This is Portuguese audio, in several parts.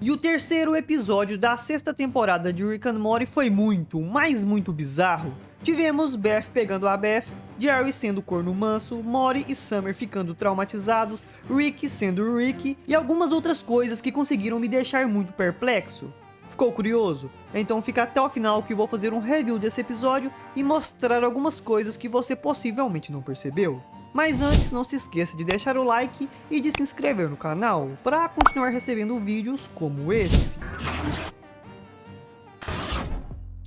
E o terceiro episódio da sexta temporada de Rick and Morty foi muito, mas muito bizarro. Tivemos Beth pegando a Beth, Jerry sendo corno manso, Morty e Summer ficando traumatizados, Rick sendo Rick e algumas outras coisas que conseguiram me deixar muito perplexo. Ficou curioso? Então fica até o final que eu vou fazer um review desse episódio e mostrar algumas coisas que você possivelmente não percebeu. Mas antes, não se esqueça de deixar o like e de se inscrever no canal para continuar recebendo vídeos como esse.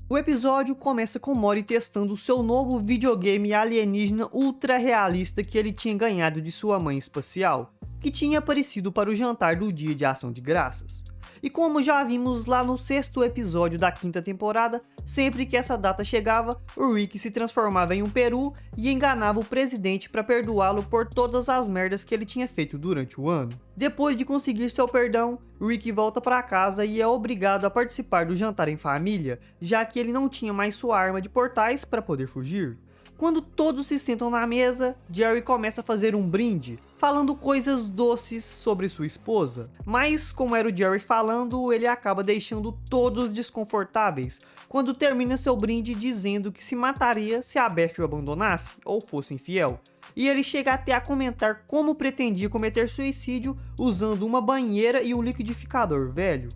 O episódio começa com Morty testando seu novo videogame alienígena ultra realista que ele tinha ganhado de sua mãe espacial, que tinha aparecido para o jantar do Dia de Ação de Graças. E como já vimos lá no sexto episódio da quinta temporada, sempre que essa data chegava, o Rick se transformava em um peru e enganava o presidente para perdoá-lo por todas as merdas que ele tinha feito durante o ano. Depois de conseguir seu perdão, Rick volta para casa e é obrigado a participar do jantar em família, já que ele não tinha mais sua arma de portais para poder fugir. Quando todos se sentam na mesa, Jerry começa a fazer um brinde, falando coisas doces sobre sua esposa. Mas, como era o Jerry falando, ele acaba deixando todos desconfortáveis, quando termina seu brinde dizendo que se mataria se a Beth o abandonasse ou fosse infiel. E ele chega até a comentar como pretendia cometer suicídio usando uma banheira e um liquidificador velho.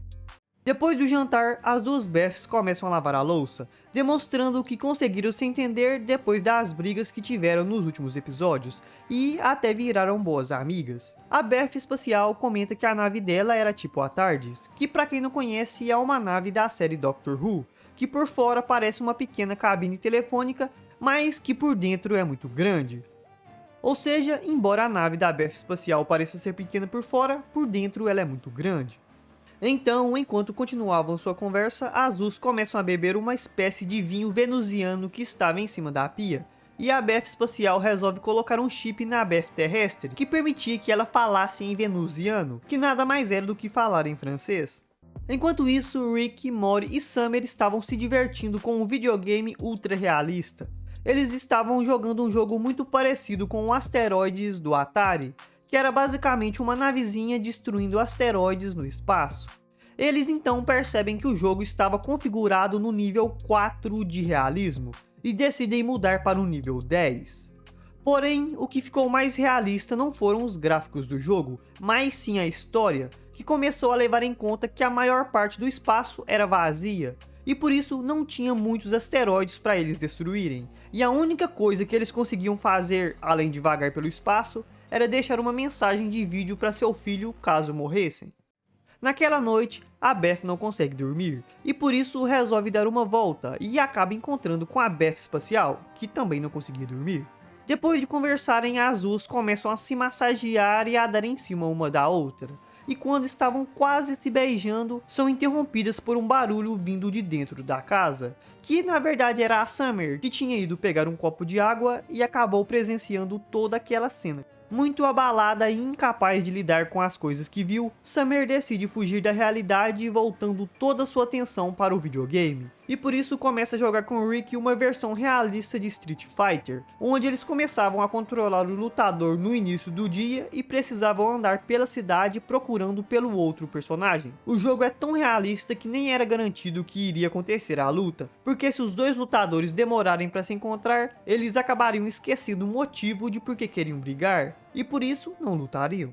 Depois do jantar, as duas Beths começam a lavar a louça, demonstrando que conseguiram se entender depois das brigas que tiveram nos últimos episódios, e até viraram boas amigas. A Beth espacial comenta que a nave dela era tipo a TARDIS, que pra quem não conhece é uma nave da série Doctor Who, que por fora parece uma pequena cabine telefônica, mas que por dentro é muito grande. Ou seja, embora a nave da Beth espacial pareça ser pequena por fora, por dentro ela é muito grande. Então, enquanto continuavam sua conversa, as duas começam a beber uma espécie de vinho venusiano que estava em cima da pia. E a Beth espacial resolve colocar um chip na Beth terrestre, que permitia que ela falasse em venusiano, que nada mais era do que falar em francês. Enquanto isso, Rick, Morty e Summer estavam se divertindo com um videogame ultra realista. Eles estavam jogando um jogo muito parecido com o Asteroids do Atari, que era basicamente uma navezinha destruindo asteroides no espaço. Eles então percebem que o jogo estava configurado no nível 4 de realismo, e decidem mudar para o nível 10. Porém, o que ficou mais realista não foram os gráficos do jogo, mas sim a história, que começou a levar em conta que a maior parte do espaço era vazia, e por isso não tinha muitos asteroides para eles destruírem, e a única coisa que eles conseguiam fazer, além de vagar pelo espaço, era deixar uma mensagem de vídeo para seu filho caso morressem. Naquela noite, a Beth não consegue dormir, e por isso resolve dar uma volta e acaba encontrando com a Beth espacial, que também não conseguia dormir. Depois de conversarem, as duas começam a se massagear e a dar em cima uma da outra, e quando estavam quase se beijando, são interrompidas por um barulho vindo de dentro da casa, que na verdade era a Summer, que tinha ido pegar um copo de água e acabou presenciando toda aquela cena. Muito abalada e incapaz de lidar com as coisas que viu, Summer decide fugir da realidade, voltando toda sua atenção para o videogame. E por isso começa a jogar com Rick uma versão realista de Street Fighter, onde eles começavam a controlar o lutador no início do dia e precisavam andar pela cidade procurando pelo outro personagem. O jogo é tão realista que nem era garantido que iria acontecer a luta, porque se os dois lutadores demorarem para se encontrar, eles acabariam esquecendo o motivo de por que queriam brigar, e por isso não lutariam.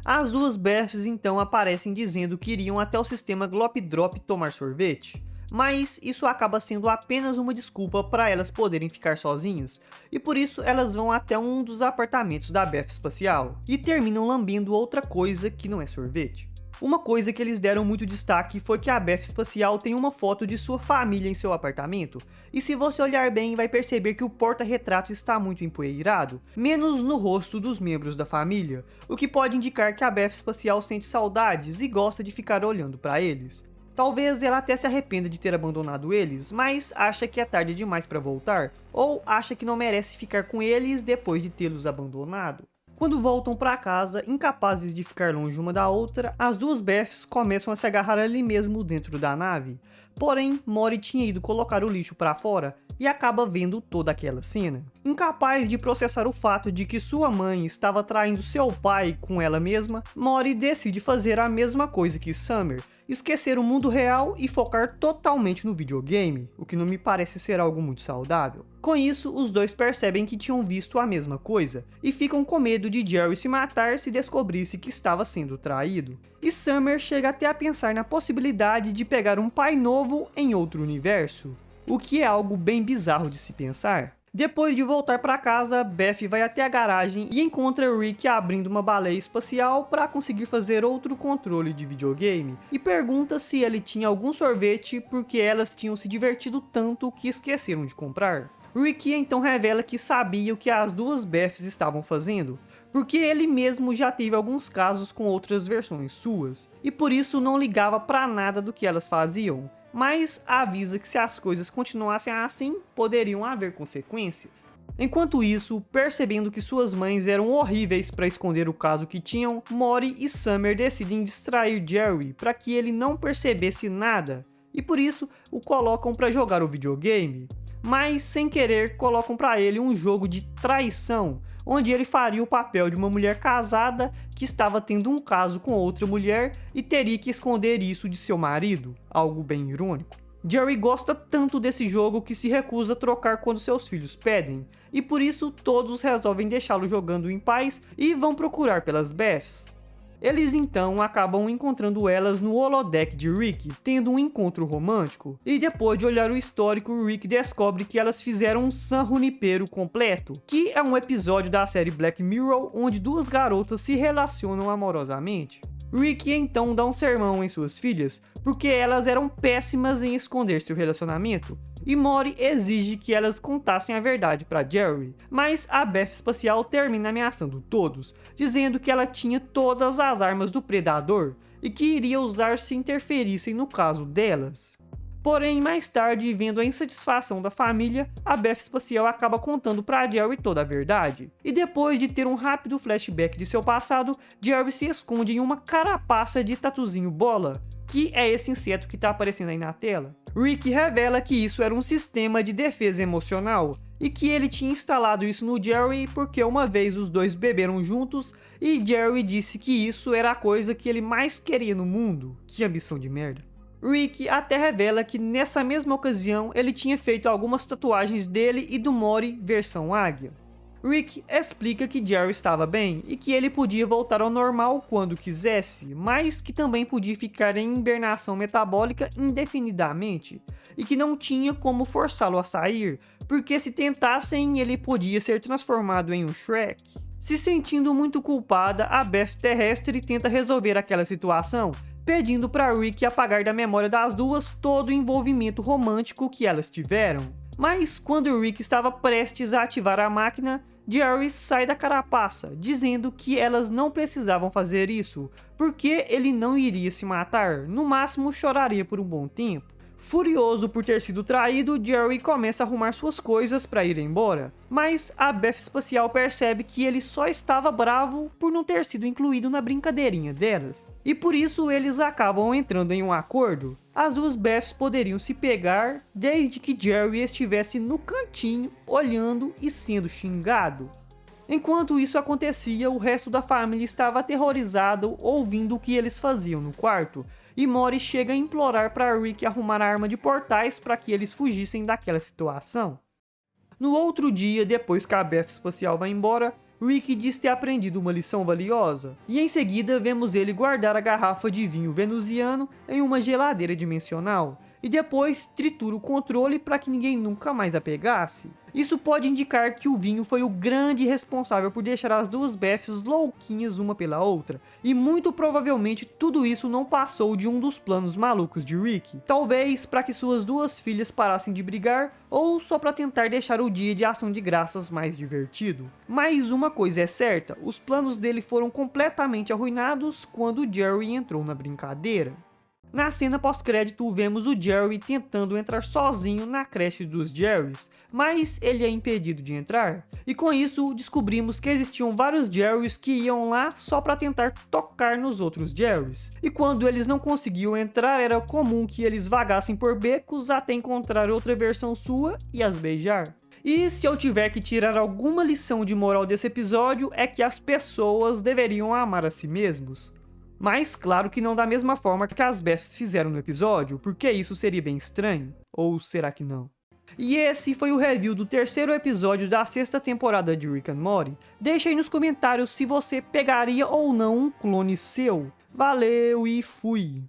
As duas Beths então aparecem dizendo que iriam até o sistema Glop Drop tomar sorvete, mas isso acaba sendo apenas uma desculpa para elas poderem ficar sozinhas, e por isso elas vão até um dos apartamentos da Beth espacial, e terminam lambendo outra coisa que não é sorvete. Uma coisa que eles deram muito destaque foi que a Beth espacial tem uma foto de sua família em seu apartamento, e se você olhar bem vai perceber que o porta-retrato está muito empoeirado, menos no rosto dos membros da família, o que pode indicar que a Beth espacial sente saudades e gosta de ficar olhando para eles. Talvez ela até se arrependa de ter abandonado eles, mas acha que é tarde demais para voltar, ou acha que não merece ficar com eles depois de tê-los abandonado. Quando voltam para casa, incapazes de ficar longe uma da outra, as duas Beths começam a se agarrar ali mesmo dentro da nave. Porém, Mori tinha ido colocar o lixo para fora e acaba vendo toda aquela cena. Incapaz de processar o fato de que sua mãe estava traindo seu pai com ela mesma, Mori decide fazer a mesma coisa que Summer, esquecer o mundo real e focar totalmente no videogame, o que não me parece ser algo muito saudável. Com isso, os dois percebem que tinham visto a mesma coisa, e ficam com medo de Jerry se matar se descobrisse que estava sendo traído. E Summer chega até a pensar na possibilidade de pegar um pai novo em outro universo, o que é algo bem bizarro de se pensar. Depois de voltar para casa, Beth vai até a garagem e encontra Rick abrindo uma baleia espacial para conseguir fazer outro controle de videogame, e pergunta se ele tinha algum sorvete porque elas tinham se divertido tanto que esqueceram de comprar. Rick então revela que sabia o que as duas Beths estavam fazendo, porque ele mesmo já teve alguns casos com outras versões suas, e por isso não ligava para nada do que elas faziam, mas avisa que se as coisas continuassem assim, poderiam haver consequências. Enquanto isso, percebendo que suas mães eram horríveis para esconder o caso que tinham, Mori e Summer decidem distrair Jerry para que ele não percebesse nada, e por isso o colocam para jogar o videogame, mas sem querer colocam para ele um jogo de traição, onde ele faria o papel de uma mulher casada que estava tendo um caso com outra mulher e teria que esconder isso de seu marido, algo bem irônico. Jerry gosta tanto desse jogo que se recusa a trocar quando seus filhos pedem, e por isso todos resolvem deixá-lo jogando em paz e vão procurar pelas Beths. Eles então acabam encontrando elas no holodeck de Rick, tendo um encontro romântico, e depois de olhar o histórico, Rick descobre que elas fizeram um San Junipero completo, que é um episódio da série Black Mirror onde duas garotas se relacionam amorosamente. Rick então dá um sermão em suas filhas, porque elas eram péssimas em esconder seu relacionamento, e Mori exige que elas contassem a verdade para Jerry, mas a Beth espacial termina ameaçando todos, dizendo que ela tinha todas as armas do predador e que iria usar se interferissem no caso delas. Porém, mais tarde, vendo a insatisfação da família, a Beth espacial acaba contando para Jerry toda a verdade. E depois de ter um rápido flashback de seu passado, Jerry se esconde em uma carapaça de tatuzinho bola, que é esse inseto que está aparecendo aí na tela. Rick revela que isso era um sistema de defesa emocional, e que ele tinha instalado isso no Jerry porque uma vez os dois beberam juntos e Jerry disse que isso era a coisa que ele mais queria no mundo. Que ambição de merda. Rick até revela que nessa mesma ocasião ele tinha feito algumas tatuagens dele e do Mori versão águia. Rick explica que Jerry estava bem e que ele podia voltar ao normal quando quisesse, mas que também podia ficar em hibernação metabólica indefinidamente, e que não tinha como forçá-lo a sair, porque se tentassem ele podia ser transformado em um Shrek. Se sentindo muito culpada, a Beth terrestre tenta resolver aquela situação, pedindo para Rick apagar da memória das duas todo o envolvimento romântico que elas tiveram. Mas quando Rick estava prestes a ativar a máquina, Jerry sai da carapaça, dizendo que elas não precisavam fazer isso, porque ele não iria se matar, no máximo choraria por um bom tempo. Furioso por ter sido traído, Jerry começa a arrumar suas coisas para ir embora, mas a Beth espacial percebe que ele só estava bravo por não ter sido incluído na brincadeirinha delas, e por isso eles acabam entrando em um acordo. As duas Beths poderiam se pegar desde que Jerry estivesse no cantinho, olhando e sendo xingado. Enquanto isso acontecia, o resto da família estava aterrorizado ouvindo o que eles faziam no quarto, e Mori chega a implorar para Rick arrumar a arma de portais para que eles fugissem daquela situação. No outro dia, depois que a Beth espacial vai embora, Rick diz ter aprendido uma lição valiosa, e em seguida vemos ele guardar a garrafa de vinho venusiano em uma geladeira dimensional, e depois tritura o controle para que ninguém nunca mais a pegasse. Isso pode indicar que o vinho foi o grande responsável por deixar as duas Beths louquinhas uma pela outra, e muito provavelmente tudo isso não passou de um dos planos malucos de Rick, talvez para que suas duas filhas parassem de brigar, ou só para tentar deixar o dia de ação de graças mais divertido. Mas uma coisa é certa, os planos dele foram completamente arruinados quando Jerry entrou na brincadeira. Na cena pós-crédito, vemos o Jerry tentando entrar sozinho na creche dos Jerrys, mas ele é impedido de entrar. E com isso, descobrimos que existiam vários Jerrys que iam lá só para tentar tocar nos outros Jerrys. E quando eles não conseguiam entrar, era comum que eles vagassem por becos até encontrar outra versão sua e as beijar. E se eu tiver que tirar alguma lição de moral desse episódio, é que as pessoas deveriam amar a si mesmos. Mas claro que não da mesma forma que as bestas fizeram no episódio, porque isso seria bem estranho. Ou será que não? E esse foi o review do terceiro episódio da sexta temporada de Rick and Morty. Deixa aí nos comentários se você pegaria ou não um clone seu. Valeu e fui!